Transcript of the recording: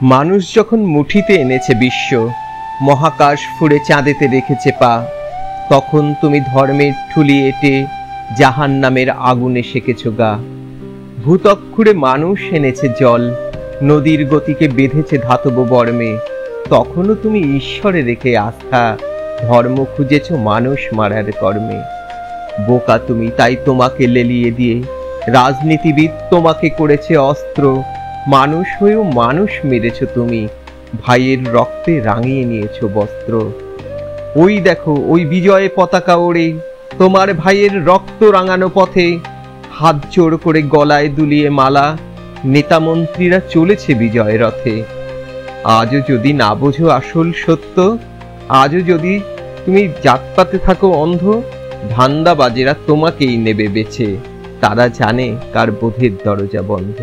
মানুষ যখন মুঠিতে এনেছে বিশ্ব, মহাকাশ ফুঁড়ে চাঁদেতে রেখেছে পা, তখন তুমি ধর্মের ঠুলি এঁটে জাহান্নামের আগুনে সেকেছ গা। ভূত্বক খুঁড়ে মানুষ এনেছে জল, নদীর গতিকে বেঁধেছে ধাতব বর্মে, তখনও তুমি ঈশ্বরে রেখে আস্থা, ধর্ম খুঁজেছ মানুষ মারার কর্মে। বোকা তুমি, তাই তোমাকে লেলিয়ে দিয়ে রাজনীতিবিদ তোমাকে করেছে অস্ত্র, মানুষ হয়েও মানুষ মেরেছ তুমি, ভাইয়ের রক্তে রাঙিয়ে নিয়েছ বস্ত্র। ওই দেখো ওই বিজয় পতাকা ওড়ে, তোমার ভাইয়ের রক্ত রাঙানো পথে, হাত জোড় করে গলায় দুলিয়ে মালা, নেতা মন্ত্রীরা চলেছে বিজয় রথে। আজও যদি না বোঝো আসল সত্য, আজও যদি তুমি জাতপাতে থাকো অন্ধ, ধান্দাবাজেরা তোমাকেই নেবে বেছে, তারা জানে কার বোধের দরজা বন্ধ।